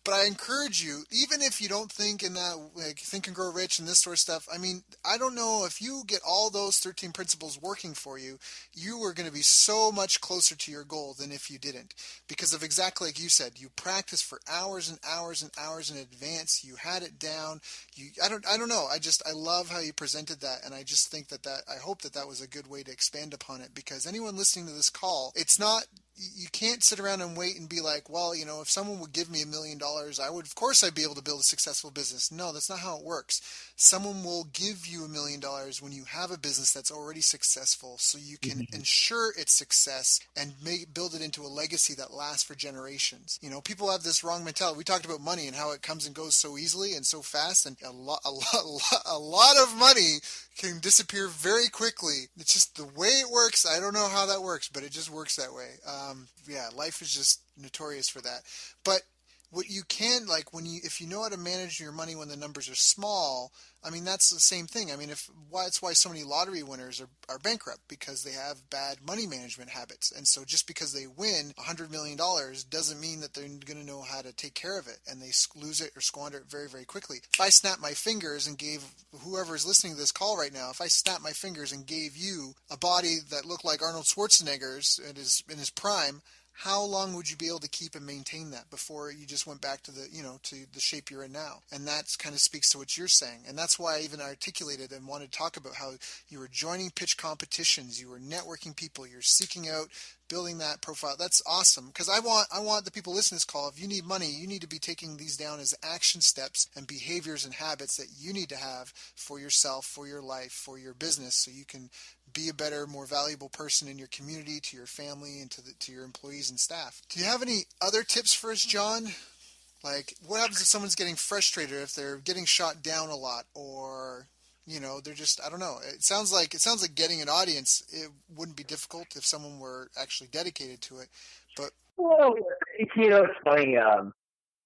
but I encourage you, even if you don't think in that, like Think and Grow Rich and this sort of stuff. I mean, I don't know if you get all those 13 principles working for you, you are going to be so much closer to your goal than if you didn't, because of exactly like you said, you practice for hours and hours and hours in advance. You had it down. I don't know. I love how you presented that, and I just think that I hope that was a good way to expand upon it, because anyone listening to this call, it's not, you can't sit around and wait and be like, well, if someone would give me $1 million, of course I'd be able to build a successful business. No, that's not how it works. Someone will give you $1 million when you have a business that's already successful, so you can ensure its success and build it into a legacy that lasts for generations. People have this wrong mentality. We talked about money and how it comes and goes so easily and so fast, and a lot of money can disappear very quickly. It's just the way it works. I don't know how that works, but it just works that way. Life is just notorious for that. But what you can, like, if you know how to manage your money when the numbers are small, I mean, that's the same thing. I mean, that's why so many lottery winners are bankrupt, because they have bad money management habits. And so just because they win $100 million doesn't mean that they're going to know how to take care of it, and they lose it or squander it very, very quickly. If I snap my fingers and gave whoever is listening to this call right now, if I snap my fingers and gave you a body that looked like Arnold Schwarzenegger's in his prime, how long would you be able to keep and maintain that before you just went back to the shape you're in now? And that kind of speaks to what you're saying. And that's why I even articulated and wanted to talk about how you were joining pitch competitions, you were networking people, you're seeking out building that profile. That's awesome, because I want the people listening to this call, if you need money, you need to be taking these down as action steps and behaviors and habits that you need to have for yourself, for your life, for your business, so you can be a better, more valuable person in your community, to your family, and to your employees and staff. Do you have any other tips for us, John? Like, what happens if someone's getting frustrated, if they're getting shot down a lot, or they're just, I don't know. It sounds like getting an audience, it wouldn't be difficult if someone were actually dedicated to it. But Well, it's funny.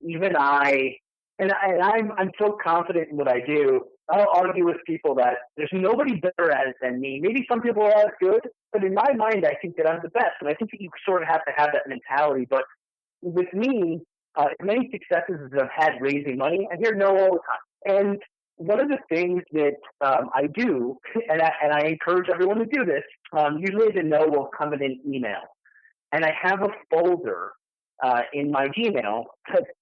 Even I'm so confident in what I do. I'll argue with people that there's nobody better at it than me. Maybe some people are as good, but in my mind, I think that I'm the best. And I think that you sort of have to have that mentality. But with me, many successes that I've had raising money, I hear no all the time. And one of the things that I do, and I encourage everyone to do this, usually the no will come in an email. And I have a folder in my Gmail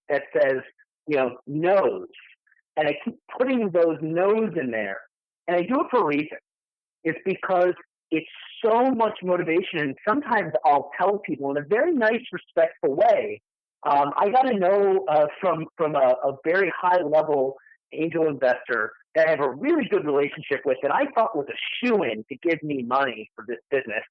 that says, no's. And I keep putting those no's in there. And I do it for a reason. It's because it's so much motivation. And sometimes I'll tell people in a very nice, respectful way. I got to know from a very high-level angel investor that I have a really good relationship with that I thought was a shoo-in to give me money for this business.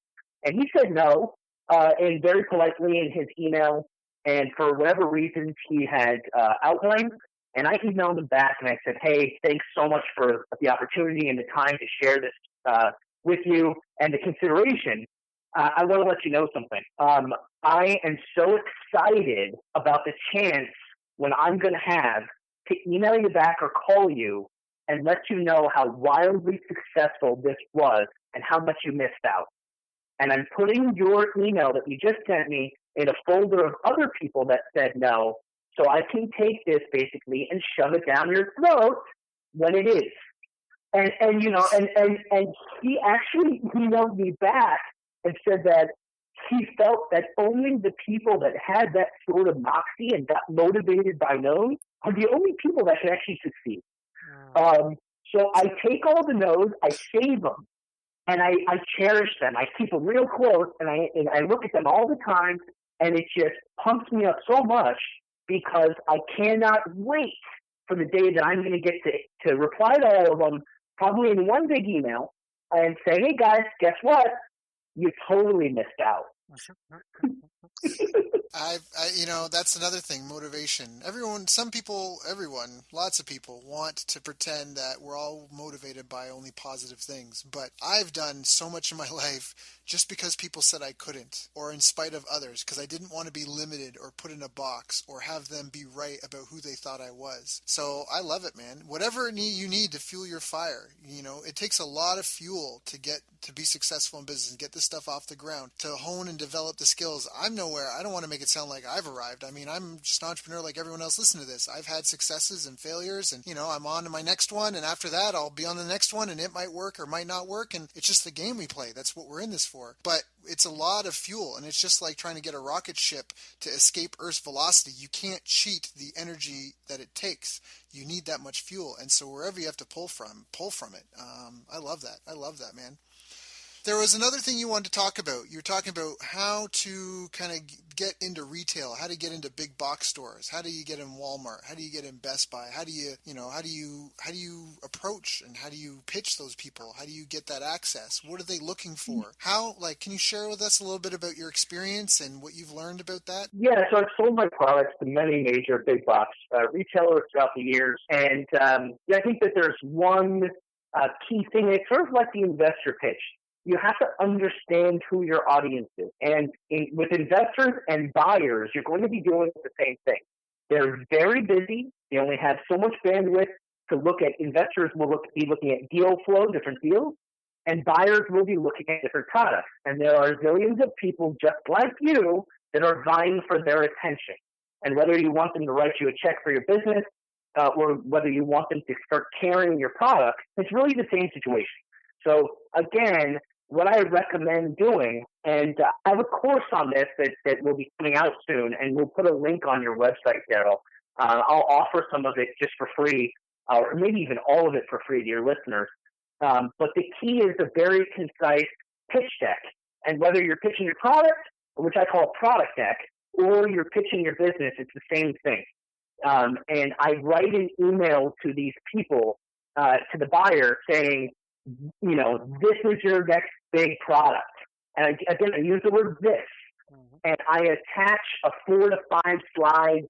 And he said no, and very politely in his email. And for whatever reasons he had outlined, and I emailed him back and I said, hey, thanks so much for the opportunity and the time to share this with you and the consideration. I want to let you know something. I am so excited about the chance when I'm going to have to email you back or call you and let you know how wildly successful this was and how much you missed out. And I'm putting your email that you just sent me in a folder of other people that said no, so I can take this basically and shove it down your throat when it is. And he actually emailed me back and said that he felt that only the people that had that sort of moxie and got motivated by no's are the only people that can actually succeed. So I take all the no's, I save them, and I cherish them. I keep them real close, and I look at them all the time, and it just pumps me up so much because I cannot wait for the day that I'm going to get to reply to all of them, probably in one big email, and say, hey guys, guess what? You totally missed out. That's another thing, motivation. Everyone, lots of people want to pretend that we're all motivated by only positive things. But I've done so much in my life just because people said I couldn't, or in spite of others, because I didn't want to be limited or put in a box or have them be right about who they thought I was. So I love it, man. Whatever you need to fuel your fire, it takes a lot of fuel to be successful in business and get this stuff off the ground, to hone and develop the skills. I don't want to make it sound like I've arrived. I mean, I'm just an entrepreneur like everyone else listening to this. I've had successes and failures, and I'm on to my next one, and after that I'll be on the next one, and it might work or might not work, and it's just the game we play. That's what we're in this for. But it's a lot of fuel, and it's just like trying to get a rocket ship to escape Earth's velocity. You can't cheat the energy that it takes. You need that much fuel, and so wherever you have to pull from it. I love that, man. There was another thing you wanted to talk about. You were talking about how to kind of get into retail, how to get into big box stores, how do you get in Walmart, how do you get in Best Buy, how do you approach and how do you pitch those people, how do you get that access, what are they looking for? Can you share with us a little bit about your experience and what you've learned about that? Yeah, so I've sold my products to many major big box retailers throughout the years, and I think that there's one key thing. It's sort of like the investor pitch. You have to understand who your audience is. And with investors and buyers, you're going to be doing the same thing. They're very busy. They only have so much bandwidth to look at. Investors will be looking at deal flow, different deals, and buyers will be looking at different products. And there are zillions of people just like you that are vying for their attention. And whether you want them to write you a check for your business or whether you want them to start carrying your product, it's really the same situation. So again, what I recommend doing, and I have a course on this that will be coming out soon, and we'll put a link on your website, Daryl. I'll offer some of it just for free, or maybe even all of it for free to your listeners. But the key is a very concise pitch deck. And whether you're pitching your product, which I call a product deck, or you're pitching your business, it's the same thing. And I write an email to these people, to the buyer, saying, this is your next big product. And again, I use the word this. And I attach a 4 to 5 slide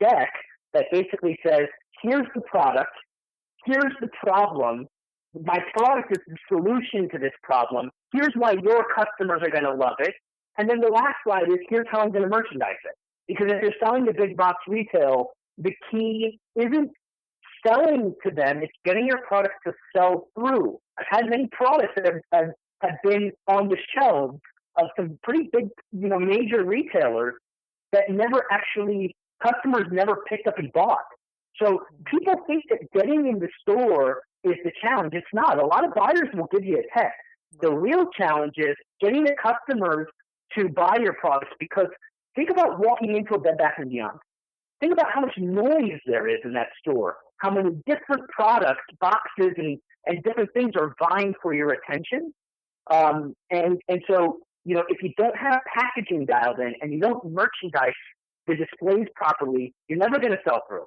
deck that basically says, here's the product, here's the problem, my product is the solution to this problem, here's why your customers are going to love it, and then the last slide is, here's how I'm going to merchandise it. Because if you're selling to big box retail, the key isn't selling to them, it's getting your product to sell through. I've had many products that have been on the shelves of some pretty big, major retailers that customers never picked up and bought. So people think that getting in the store is the challenge. It's not. A lot of buyers will give you a text. The real challenge is getting the customers to buy your products, because think about walking into a Bed Bath & Beyond. Think about how much noise there is in that store, how many different products, boxes, and different things are vying for your attention. And so, if you don't have packaging dialed in and you don't merchandise the displays properly, you're never going to sell through.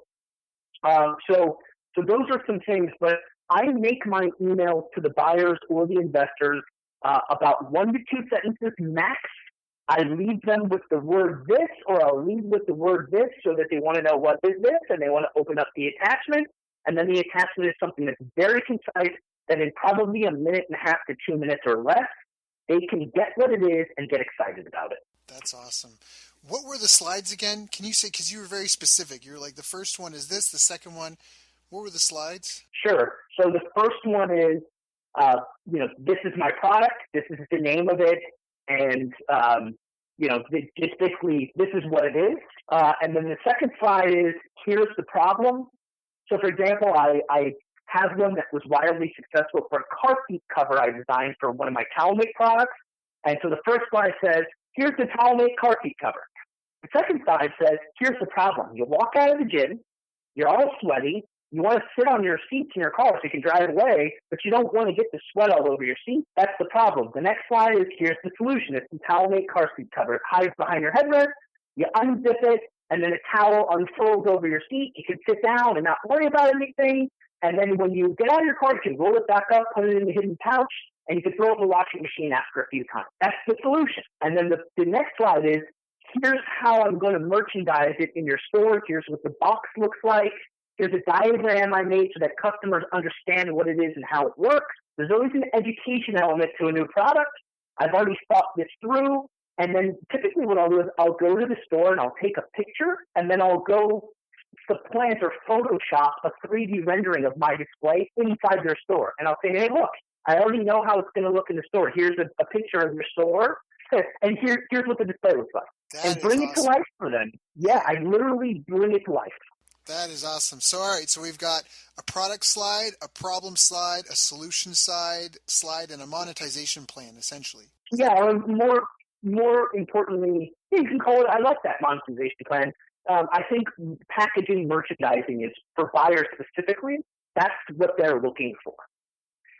So those are some things, but I make my emails to the buyers or the investors about 1 to 2 sentences max. I lead them with the word this, or I'll lead with the word this, so that they want to know what is this, and they want to open up the attachment. And then the attachment is something that's very concise, that in probably 1.5 to 2 minutes or less, they can get what it is and get excited about it. That's awesome. What were the slides again? Can you say, because you were very specific, you were like, the first one is this, the second one, what were the slides? Sure. So the first one is, this is my product, this is the name of it, and, just basically, this is what it is. And then the second slide is, here's the problem. So, for example, I have one that was wildly successful for a car seat cover I designed for one of my TowelMate products. And so the first slide says, here's the TowelMate car seat cover. The second slide says, here's the problem. You walk out of the gym, you're all sweaty, you want to sit on your seats in your car so you can drive away, but you don't want to get the sweat all over your seat. That's the problem. The next slide is, here's the solution. It's the TowelMate car seat cover. It hides behind your headrest, you unzip it, and then a towel unfolds over your seat. You can sit down and not worry about anything. And then when you get out of your car, you can roll it back up, put it in the hidden pouch, and you can throw it in the washing machine after a few times. That's the solution. And then the next slide is, here's how I'm going to merchandise it in your store. Here's what the box looks like. Here's a diagram I made so that customers understand what it is and how it works. There's always an education element to a new product. I've already thought this through. And then typically what I'll do is I'll go to the store and I'll take a picture, and then I'll go supplant or Photoshop a 3D rendering of my display inside their store. And I'll say, hey, look, I already know how it's going to look in the store. Here's a picture of your store, and here's what the display looks like. And bring it to life for them. Yeah, I literally bring it to life. That is awesome. So, all right, so we've got a product slide, a problem slide, a solution slide, and a monetization plan, essentially. Yeah, or more importantly, you can call it, I like that monetization plan. I think packaging, merchandising is, for buyers specifically, that's what they're looking for.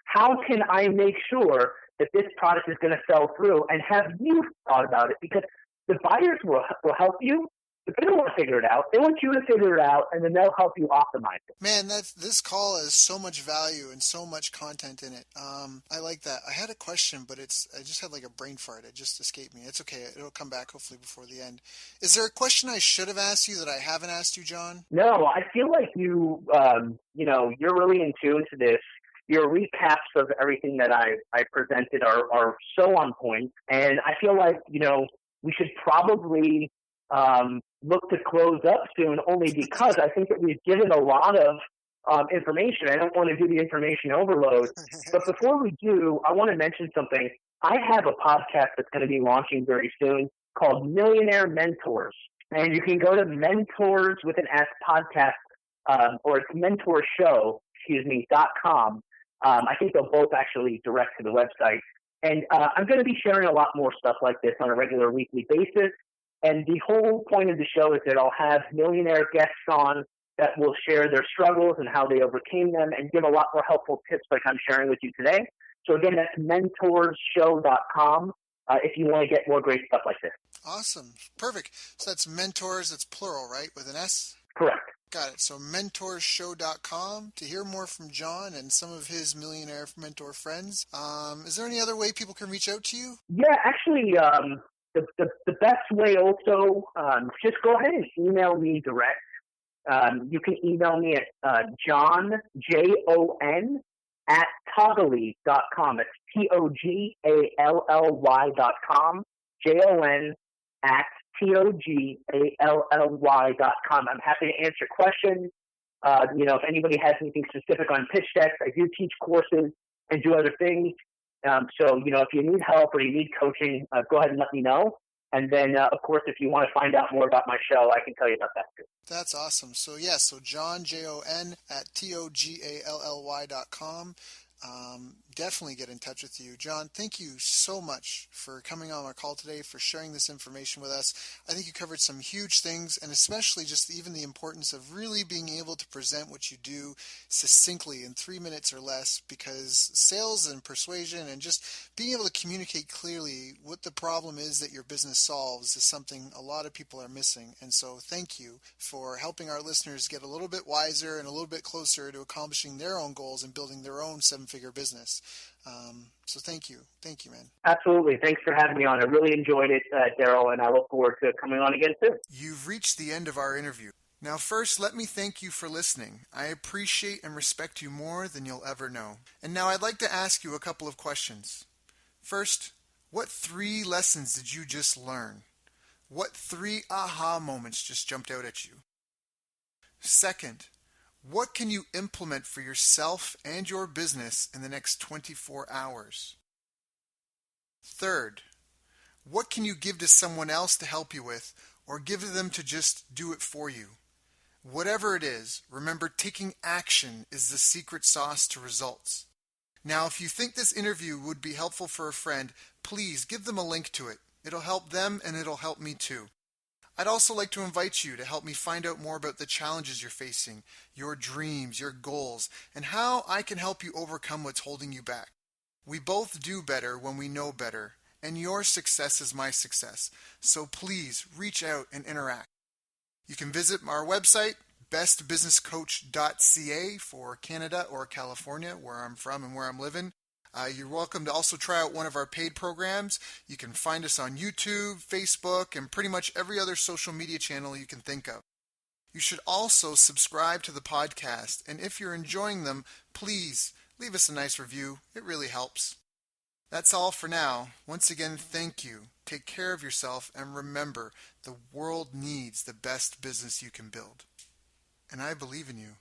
How can I make sure that this product is going to sell through, and have you thought about it? Because the buyers will help you, but they don't want to figure it out. They want you to figure it out, and then they'll help you optimize it. Man, this call has so much value and so much content in it. I like that. I had a question, but I just had like a brain fart. It just escaped me. It's okay. It'll come back hopefully before the end. Is there a question I should have asked you that I haven't asked you, Jon? No, I feel like you're really in tune to this. Your recaps of everything that I presented are so on point, and I feel like, we should probably look to close up soon, only because I think that we've given a lot of information. I don't want to do the information overload. But before we do, I want to mention something. I have a podcast that's going to be launching very soon called Millionaire Mentors. And you can go to Mentors with an S podcast, or it's mentorshow.com. I think they'll both actually direct to the website. And I'm going to be sharing a lot more stuff like this on a regular weekly basis. And the whole point of the show is that I'll have millionaire guests on that will share their struggles and how they overcame them, and give a lot more helpful tips like I'm sharing with you today. So again, that's mentorshow.com if you want to get more great stuff like this. Awesome. Perfect. So that's mentors, that's plural, right? With an S? Correct. Got it. So mentorshow.com to hear more from Jon and some of his millionaire mentor friends. Is there any other way people can reach out to you? Yeah, actually, the best way also, just go ahead and email me direct. You can email me at Jon, Jon, at Togally.com. It's TOGALLY.com. JON at TOGALLY.com. I'm happy to answer questions. If anybody has anything specific on pitch decks, I do teach courses and do other things. So, if you need help or you need coaching, go ahead and let me know. And then, of course, if you want to find out more about my show, I can tell you about that too. That's awesome. So, so Jon, Jon, at TOGALLY.com. Definitely get in touch with you. Jon, thank you so much for coming on our call today, for sharing this information with us. I think you covered some huge things, and especially just even the importance of really being able to present what you do succinctly in 3 minutes or less, because sales and persuasion and just being able to communicate clearly what the problem is that your business solves is something a lot of people are missing. And so thank you for helping our listeners get a little bit wiser and a little bit closer to accomplishing their own goals and building their own seven-figure business. So thank you. Thank you, man. Absolutely. Thanks for having me on. I really enjoyed it, Daryl, and I look forward to coming on again soon. You've reached the end of our interview. Now, first, let me thank you for listening. I appreciate and respect you more than you'll ever know. And now I'd like to ask you a couple of questions. First, what 3 lessons did you just learn? What 3 aha moments just jumped out at you? Second, what can you implement for yourself and your business in the next 24 hours? Third, what can you give to someone else to help you with, or give to them to just do it for you? Whatever it is, remember, taking action is the secret sauce to results. Now, if you think this interview would be helpful for a friend, please give them a link to it. It'll help them and it'll help me too. I'd also like to invite you to help me find out more about the challenges you're facing, your dreams, your goals, and how I can help you overcome what's holding you back. We both do better when we know better, and your success is my success. So please reach out and interact. You can visit our website, bestbusinesscoach.ca for Canada or California, where I'm from and where I'm living. You're welcome to also try out one of our paid programs. You can find us on YouTube, Facebook, and pretty much every other social media channel you can think of. You should also subscribe to the podcast, and if you're enjoying them, please leave us a nice review. It really helps. That's all for now. Once again, thank you. Take care of yourself, and remember, the world needs the best business you can build. And I believe in you.